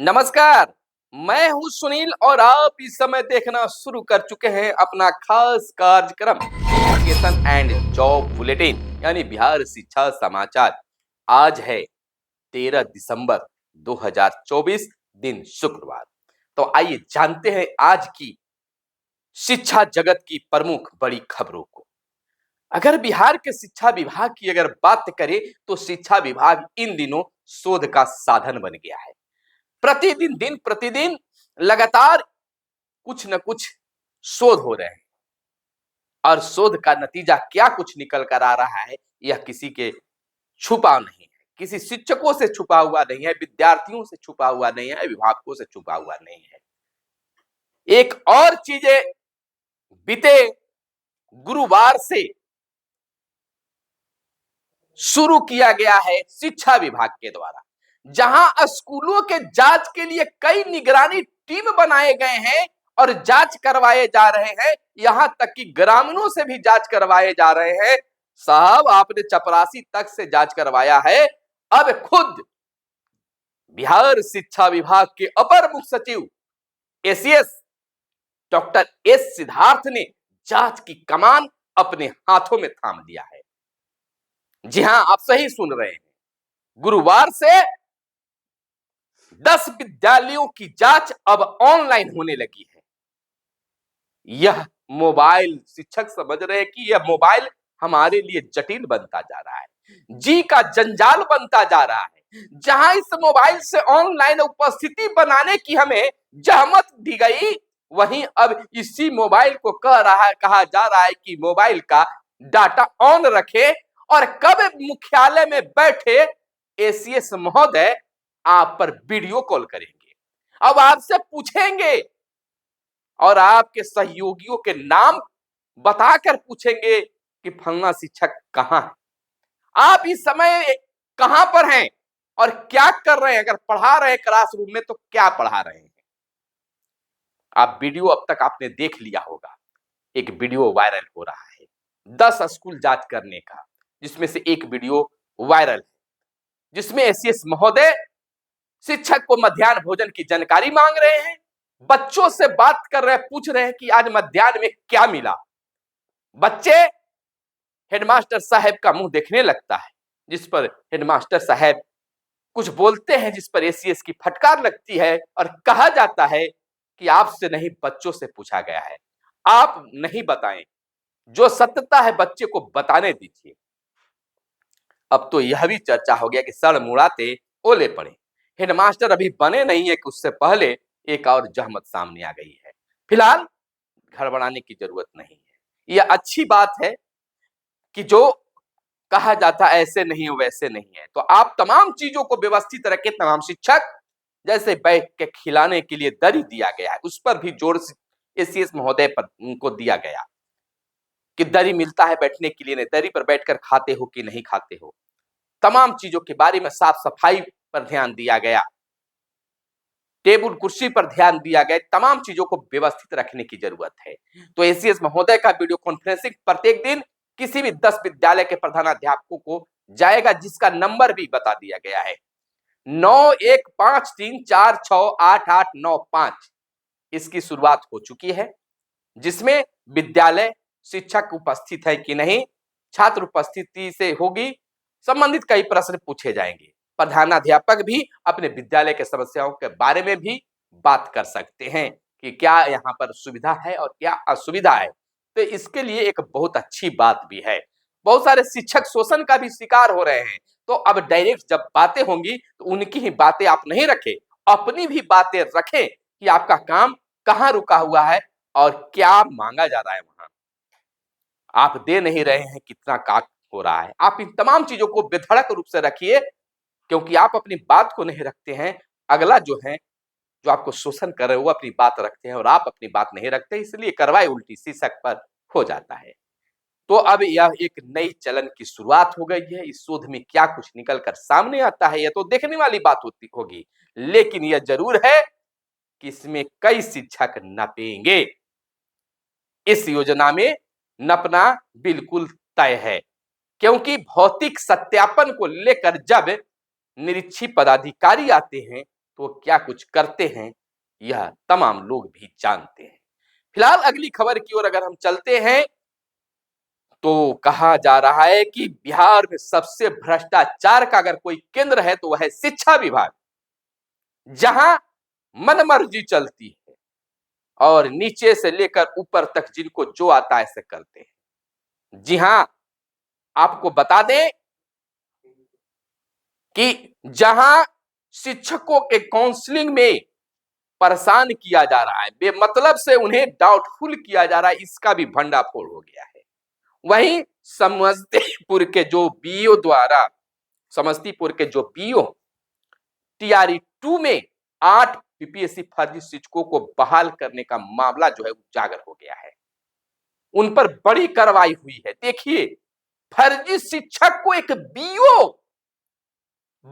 नमस्कार। मैं हूं सुनील और आप इस समय देखना शुरू कर चुके हैं अपना खास कार्यक्रम एजुकेशन एंड जॉब बुलेटिन यानी बिहार शिक्षा समाचार। आज है 13 दिसंबर 2024, दिन शुक्रवार। तो आइए जानते हैं आज की शिक्षा जगत की प्रमुख बड़ी खबरों को। अगर बिहार के शिक्षा विभाग की अगर बात करें तो शिक्षा विभाग इन दिनों शोध का साधन बन गया है। प्रतिदिन दिन प्रतिदिन लगातार कुछ न कुछ शोध हो रहे हैं और शोध का नतीजा क्या कुछ निकल कर आ रहा है यह किसी के छुपा नहीं है, किसी शिक्षकों से छुपा हुआ नहीं है, विद्यार्थियों से छुपा हुआ नहीं है, अभिभावकों से छुपा हुआ नहीं है। एक और चीजें बीते गुरुवार से शुरू किया गया है शिक्षा विभाग के द्वारा, जहां स्कूलों के जांच के लिए कई निगरानी टीम बनाए गए हैं और जांच करवाए जा रहे हैं। यहां तक कि ग्रामीणों से भी जांच करवाए जा रहे हैं। साहब, आपने चपरासी तक से जांच करवाया है। अब खुद बिहार शिक्षा विभाग के अपर मुख्य सचिव एसीएस डॉक्टर एस सिद्धार्थ ने जांच की कमान अपने हाथों में थाम लिया है। जी हां, आप सही सुन रहे हैं। गुरुवार से 10 विद्यालयों की जांच अब ऑनलाइन होने लगी है। यह मोबाइल, शिक्षक समझ रहे हैं कि यह मोबाइल हमारे लिए जटिल बनता जा रहा है, जी का जंजाल बनता जा रहा है। जहां इस मोबाइल से ऑनलाइन उपस्थिति बनाने की हमें जहमत दी गई, वहीं अब इसी मोबाइल को कहा जा रहा है कि मोबाइल का डाटा ऑन रखे और कब मुख्यालय में बैठे एसीएस महोदय आप पर वीडियो कॉल करेंगे। अब आपसे पूछेंगे और आपके सहयोगियों के नाम बताकर पूछेंगे कि फलना शिक्षक कहां है, आप इस समय कहां पर हैं और क्या कर रहे हैं। अगर पढ़ा रहे हैं क्लासरूम में तो क्या पढ़ा रहे हैं। आप वीडियो अब तक आपने देख लिया होगा। एक वीडियो वायरल हो रहा है 10 स्कूल जांच करने का, जिसमें से एक वीडियो वायरल है जिसमें एसीएस महोदय शिक्षक को मध्याह्न भोजन की जानकारी मांग रहे हैं, बच्चों से बात कर रहे हैं, पूछ रहे हैं कि आज मध्याह्न में क्या मिला। बच्चे हेडमास्टर साहब का मुंह देखने लगता है, जिस पर हेडमास्टर साहब कुछ बोलते हैं, जिस पर एसीएस की फटकार लगती है और कहा जाता है कि आपसे नहीं बच्चों से पूछा गया है, आप नहीं बताएं, जो सत्यता है बच्चे को बताने दीजिए। अब तो यह भी चर्चा हो गया कि सड़ मुड़ाते ओले पड़े। हेडमास्टर अभी बने नहीं है कि उससे पहले एक और जहमत सामने आ गई है। फिलहाल घबराने की जरूरत नहीं है। यह अच्छी बात है कि जो कहा जाता ऐसे नहीं वैसे नहीं है, तो आप तमाम चीजों को व्यवस्थित रखें। तमाम शिक्षक, जैसे बैठ के खिलाने के लिए दरी दिया गया है, उस पर भी जोर एसीएस महोदय पर उनको दिया गया कि दरी मिलता है बैठने के लिए, नहीं दरी पर बैठकर खाते हो कि नहीं खाते हो। तमाम चीजों के बारे में साफ सफाई पर ध्यान दिया गया, टेबल कुर्सी पर ध्यान दिया गया। तमाम चीजों को व्यवस्थित रखने की जरूरत है। तो एसीएस महोदय का वीडियो कॉन्फ्रेंसिंग प्रत्येक दिन किसी भी 10 विद्यालय के प्रधानाध्यापकों को जाएगा, जिसका नंबर भी बता दिया गया है 9153468895। इसकी शुरुआत हो चुकी है, जिसमें विद्यालय शिक्षक उपस्थित है कि नहीं, छात्र उपस्थिति से होगी, संबंधित कई प्रश्न पूछे जाएंगे। प्रधानाध्यापक भी अपने विद्यालय के समस्याओं के बारे में भी बात कर सकते हैं कि क्या यहाँ पर सुविधा है और क्या असुविधा है। तो इसके लिए एक बहुत अच्छी बात भी है। बहुत सारे शिक्षक शोषण का भी शिकार हो रहे हैं, तो अब डायरेक्ट जब बातें होंगी तो उनकी ही बातें आप नहीं रखें, अपनी भी बातें रखें कि आपका काम कहाँ रुका हुआ है और क्या मांगा जा रहा है वहां। आप दे नहीं रहे हैं, कितना काट हो रहा है। आप इन तमाम चीजों को बेधड़क रूप से रखिए, क्योंकि आप अपनी बात को नहीं रखते हैं, अगला जो है, जो आपको शोषण कर रहे हैं, वो अपनी बात रखते हैं और आप अपनी बात नहीं रखते, इसलिए कार्रवाई उल्टी शिक्षक पर हो जाता है। तो अब यह एक नई चलन की शुरुआत हो गई है। इस शोध में क्या कुछ निकल कर सामने आता है, यह तो देखने वाली बात होगी, लेकिन यह जरूर है कि इसमें कई शिक्षक नपेंगे। इस योजना में नपना बिल्कुल तय है, क्योंकि भौतिक सत्यापन को लेकर जब निरीक्षी पदाधिकारी आते हैं तो क्या कुछ करते हैं, यह तमाम लोग भी जानते हैं। फिलहाल अगली खबर की ओर अगर हम चलते हैं, तो कहा जा रहा है कि बिहार में सबसे भ्रष्टाचार का अगर कोई केंद्र है तो वह है शिक्षा विभाग, जहां मनमर्जी चलती है और नीचे से लेकर ऊपर तक जिनको जो आता है ऐसे करते हैं। जी हां, आपको बता दें कि जहां शिक्षकों के काउंसलिंग में परेशान किया जा रहा है, बेमतलब से उन्हें डाउटफुल किया जा रहा है, इसका भी भंडाफोड़ हो गया है। वहीं समस्तीपुर के जो बीओ टीआरई 2 में 8 बीपीएससी फर्जी शिक्षकों को बहाल करने का मामला जो है उजागर हो गया है। उन पर बड़ी कार्रवाई हुई है। देखिए, फर्जी शिक्षक को एक बीओ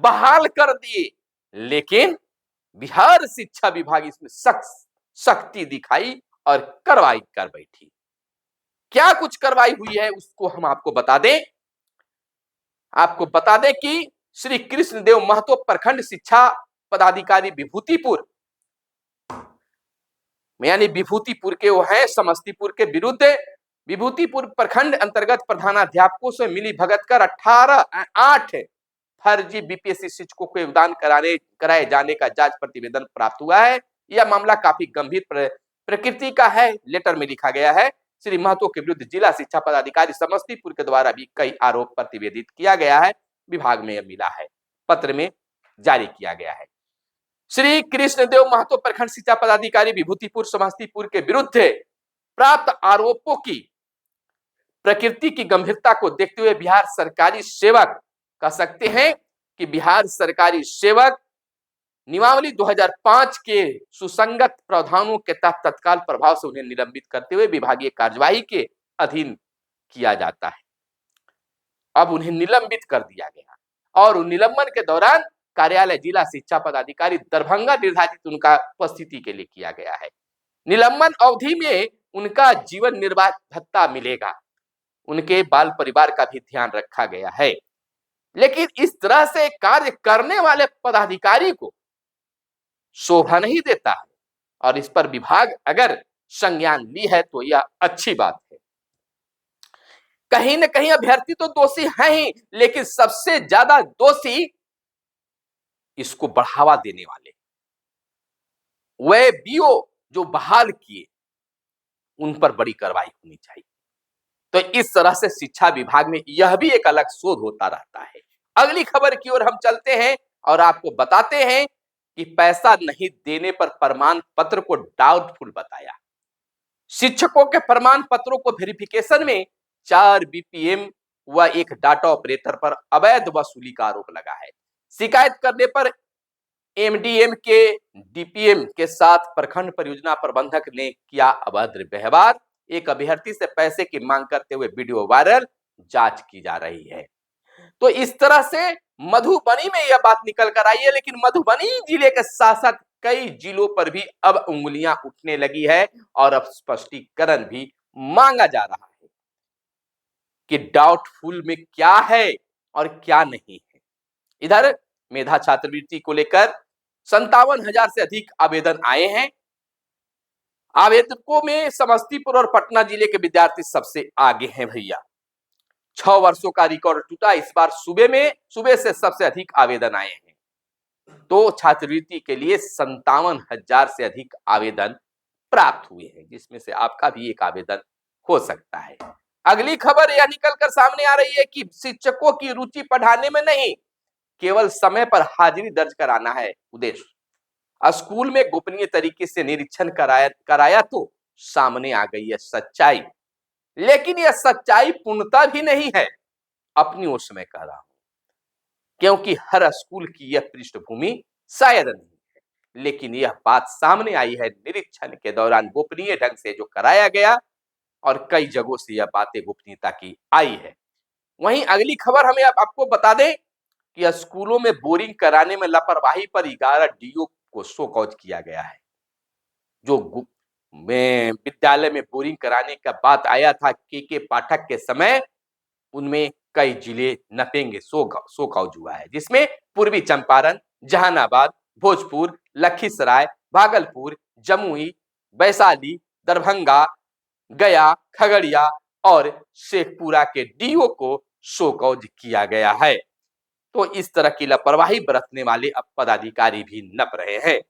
बहाल कर दिए, लेकिन बिहार शिक्षा विभाग इसमें सख्ती दिखाई और कार्रवाई कर बैठी। क्या कुछ कार्रवाई हुई है उसको हम आपको बता दें कि श्री कृष्णदेव महतो प्रखंड शिक्षा पदाधिकारी विभूतिपुर, यानी विभूतिपुर के वो है, समस्तीपुर के विरुद्ध विभूतिपुर प्रखंड अंतर्गत प्रधानाध्यापकों से मिली भगत कर 8 फर्जी बीपीएससी शिक्षकों को योगदान कराए जाने का जांच प्रतिवेदन प्राप्त हुआ है। यह मामला काफी गंभीर प्रकृति का है। लेटर में लिखा गया है, श्री महतो के विरुद्ध जिला शिक्षा पदाधिकारी समस्तीपुर के द्वारा भी कई आरोप प्रतिवेदित किया गया है। विभाग में यह मिला है, पत्र में जारी किया गया है। श्री कृष्णदेव महतो प्रखंड शिक्षा पदाधिकारी विभूतिपुर समस्तीपुर के विरुद्ध प्राप्त आरोपों की प्रकृति की गंभीरता को देखते हुए बिहार सरकारी सेवक, कह सकते हैं कि बिहार सरकारी सेवक नियमावली 2005 के सुसंगत प्रावधानों के तहत तत्काल प्रभाव से उन्हें निलंबित करते हुए विभागीय कार्यवाही के अधीन किया जाता है। अब उन्हें निलंबित कर दिया गया और निलंबन के दौरान कार्यालय जिला शिक्षा पदाधिकारी दरभंगा निर्धारित उनका उपस्थिति के लिए किया गया है। निलंबन अवधि में उनका जीवन निर्वाह भत्ता मिलेगा, उनके बाल परिवार का भी ध्यान रखा गया है। लेकिन इस तरह से कार्य करने वाले पदाधिकारी को शोभा नहीं देता है और इस पर विभाग अगर संज्ञान ली है तो यह अच्छी बात है। कहीं न कहीं अभ्यर्थी तो दोषी है ही, लेकिन सबसे ज्यादा दोषी इसको बढ़ावा देने वाले वे बीओ जो बहाल किए, उन पर बड़ी कार्रवाई होनी चाहिए। तो इस तरह से शिक्षा विभाग में यह भी एक अलग शोध होता रहता है। अगली खबर की ओर हम चलते हैं और आपको बताते हैं कि पैसा नहीं देने पर प्रमाण पत्र को डाउटफुल बताया। शिक्षकों के प्रमाण पत्रों को वेरिफिकेशन में 4 बीपीएम व एक डाटा ऑपरेटर पर अवैध वसूली का आरोप लगा है। शिकायत करने पर एमडीएम के डीपीएम के साथ प्रखंड परियोजना प्रबंधक ने किया अभद्र व्यवहार। एक अभ्यर्थी से पैसे की मांग करते हुए वीडियो वायरल, जांच की जा रही है। तो इस तरह से मधुबनी में यह बात निकल कर आई है, लेकिन मधुबनी जिले के साथ साथ कई जिलों पर भी अब उंगलियां उठने लगी है और अब स्पष्टीकरण भी मांगा जा रहा है कि डाउटफुल में क्या है और क्या नहीं है। इधर मेधा छात्रवृत्ति को लेकर 57,000 से अधिक आवेदन आए हैं। आवेदकों में समस्तीपुर और पटना जिले के विद्यार्थी सबसे आगे हैं भैया। 6 वर्षों का रिकॉर्ड टूटा। इस बार सुबह से सबसे अधिक आवेदन आए हैं। तो छात्रवृत्ति के लिए 57,000 से अधिक आवेदन प्राप्त हुए हैं, जिसमें से आपका भी एक आवेदन हो सकता है। अगली खबर यह निकलकर सामने आ रही है कि शिक्षकों की रुचि पढ़ाने में नहीं, केवल समय पर हाजिरी दर्ज कराना है उद्देश्य। स्कूल में गोपनीय तरीके से निरीक्षण कराया तो सामने आ गई है सच्चाई, लेकिन यह सच्चाई पूर्णता भी नहीं है। अपनी ओर से मैं कह रहा हूं, क्योंकि हर स्कूल की यह पृष्ठभूमि शायद नहीं है, लेकिन यह बात सामने आई है निरीक्षण के दौरान गोपनीय ढंग से जो कराया गया और कई जगहों से यह बातें गोपनीयता की आई है। वहीं अगली खबर हमें आपको बता दें कि स्कूलों में बोरिंग कराने में लापरवाही पर 11 डीओ को शो कॉज किया गया है। जो विद्यालय में बोरिंग कराने का बात आया था के पाठक के समय, उनमें कई जिले नपेंगे शो कॉज हुआ है, जिसमें पूर्वी चंपारण, जहानाबाद, भोजपुर, लखीसराय, भागलपुर, जमुई, वैशाली, दरभंगा, गया, खगड़िया और शेखपुरा के डीओ को शो कॉज किया गया है। तो इस तरह की लापरवाही बरतने वाले अब पदाधिकारी भी नप रहे हैं।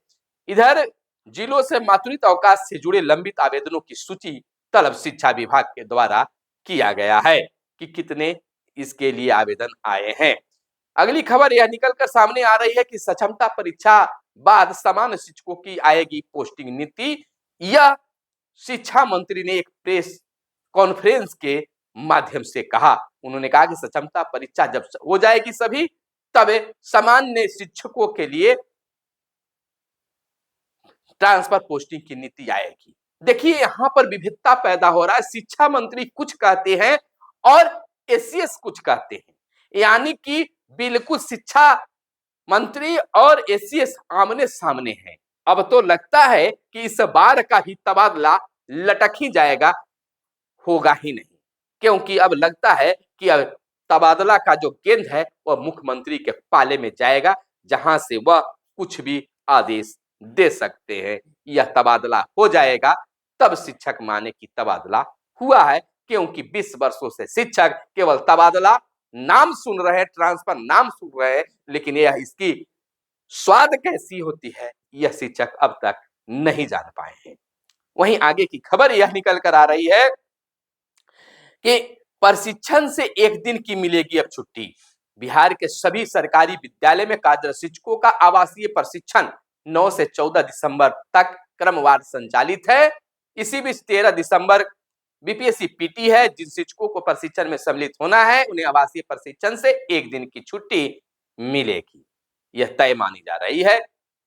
इधर जिलों से मातृत्व अवकाश से जुड़े लंबित आवेदनों की सूची तलब शिक्षा विभाग के द्वारा किया गया है कि कितने इसके लिए आवेदन आए हैं। अगली खबर यह निकलकर सामने आ रही है कि सक्षमता परीक्षा बाद समान शिक्षकों की आएगी पोस्टिंग नीति। यह शिक्षा मंत्री ने एक प्रेस कॉन्फ्रेंस के माध्यम से कहा। उन्होंने कहा कि सक्षमता परीक्षा जब हो जाएगी सभी, तब सामान्य शिक्षकों के लिए ट्रांसफर पोस्टिंग की नीति आएगी। देखिए यहां पर विविधता पैदा हो रहा है। शिक्षा मंत्री कुछ कहते हैं और एसीएस कुछ कहते हैं, यानी कि बिल्कुल शिक्षा मंत्री और एसीएस आमने सामने हैं। अब तो लगता है कि इस बार का भी तबादला लटक ही जाएगा, होगा ही नहीं, क्योंकि अब लगता है कि अब तबादला का जो गेंद है वह मुख्यमंत्री के पाले में जाएगा, जहां से वह कुछ भी आदेश दे सकते हैं। यह तबादला हो जाएगा तब शिक्षक माने कि तबादला हुआ है, क्योंकि 20 वर्षों से शिक्षक केवल तबादला नाम सुन रहे हैं, ट्रांसफर नाम सुन रहे हैं, लेकिन यह इसकी स्वाद कैसी होती है यह शिक्षक अब तक नहीं जान पाए हैं। वहीं आगे की खबर यह निकल कर आ रही है कि प्रशिक्षण से एक दिन की मिलेगी अब छुट्टी। बिहार के सभी सरकारी विद्यालय में कार्यरत शिक्षकों का आवासीय प्रशिक्षण 9 से 14 दिसंबर तक क्रमवार संचालित है। इसी बीच 13 दिसंबर बीपीएससी पीटी है। जिन शिक्षकों को प्रशिक्षण में सम्मिलित होना है उन्हें आवासीय प्रशिक्षण से एक दिन की छुट्टी मिलेगी, यह तय मानी जा रही है।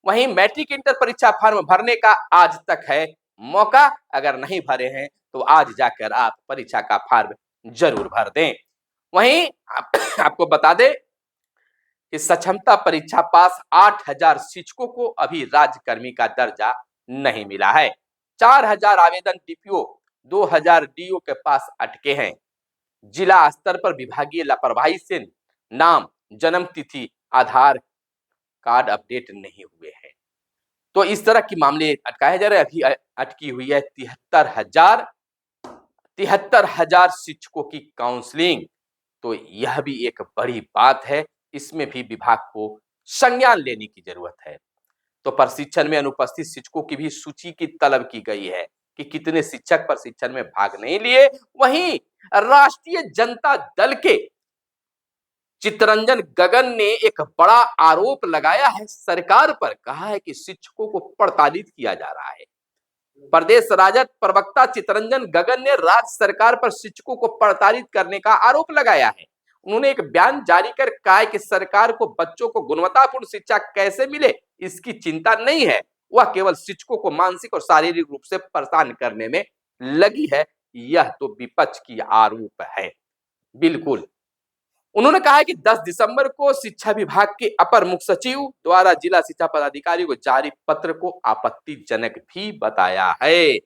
वहीं मैट्रिक इंटर परीक्षा फॉर्म भरने का आज तक है मौका। अगर नहीं भरे हैं तो आज जाकर आप परीक्षा का फॉर्म जरूर भर दें। वहीं आपको बता दें कि सक्षमता परीक्षा पास 8000 शिक्षकों को अभी राज्यकर्मी का दर्जा नहीं मिला है। 4000 आवेदन डीपीओ, 2000 डीओ के पास अटके हैं। जिला स्तर पर विभागीय लापरवाही से नाम, जन्म तिथि, आधार कार्ड अपडेट नहीं हुए हैं। तो इस तरह के मामले अटकाए जा रहे हैं। अभी अटकी हुई है 73,000 शिक्षकों की काउंसलिंग। तो यह भी एक बड़ी बात है, इसमें भी विभाग को संज्ञान लेने की जरूरत है। तो प्रशिक्षण में अनुपस्थित शिक्षकों की भी सूची की तलब की गई है कि कितने शिक्षक प्रशिक्षण में भाग नहीं लिए। वहीं राष्ट्रीय जनता दल के चितरंजन गगन ने एक बड़ा आरोप लगाया है सरकार पर। कहा है कि शिक्षकों को प्रताड़ित किया जा रहा है। प्रदेश राजद प्रवक्ता चितरंजन गगन ने राज्य सरकार पर शिक्षकों को प्रताड़ित करने का आरोप लगाया है। उन्होंने एक बयान जारी कर कहा है कि सरकार को बच्चों को गुणवत्तापूर्ण शिक्षा कैसे मिले इसकी चिंता नहीं है, वह केवल शिक्षकों को मानसिक और शारीरिक रूप से परेशान करने में लगी है। यह तो विपक्ष की आरोप है। बिल्कुल, उन्होंने कहा है कि 10 दिसंबर को शिक्षा विभाग के अपर मुख्य सचिव द्वारा जिला शिक्षा पदाधिकारी को जारी पत्र को आपत्तिजनक भी बताया है।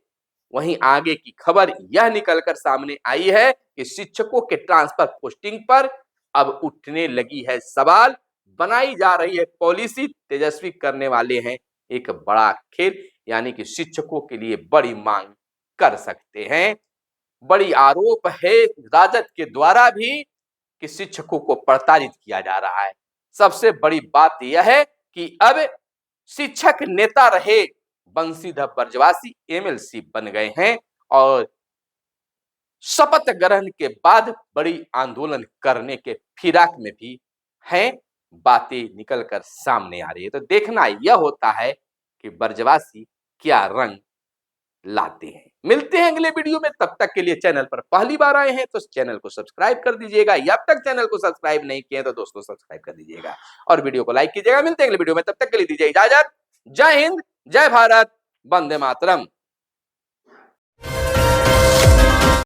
वहीं आगे की खबर यह निकलकर सामने आई है कि शिक्षकों के ट्रांसफर पोस्टिंग पर अब उठने लगी है सवाल। बनाई जा रही है पॉलिसी, तेजस्वी करने वाले हैं एक बड़ा खेल, यानी कि शिक्षकों के लिए बड़ी मांग कर सकते हैं। बड़ी आरोप है राजद के द्वारा भी कि शिक्षकों को प्रताड़ित किया जा रहा है। सबसे बड़ी बात यह है कि अब शिक्षक नेता रहे बंशीधर ब्रजवासी एमएलसी बन गए हैं और शपथ ग्रहण के बाद बड़ी आंदोलन करने के फिराक में भी हैं। बातें निकलकर सामने आ रही है। तो देखना यह होता है कि ब्रजवासी क्या रंग लाते हैं। मिलते हैं अगले वीडियो में, तब तक के लिए चैनल पर पहली बार आए हैं तो चैनल को सब्सक्राइब कर दीजिएगा, या अब तक चैनल को सब्सक्राइब नहीं किए तो दोस्तों सब्सक्राइब कर दीजिएगा और वीडियो को लाइक कीजिएगा। मिलते हैं अगले वीडियो में, तब तक के लिए दीजिए इजाजत। जय हिंद, जय भारत, वंदे मातरम।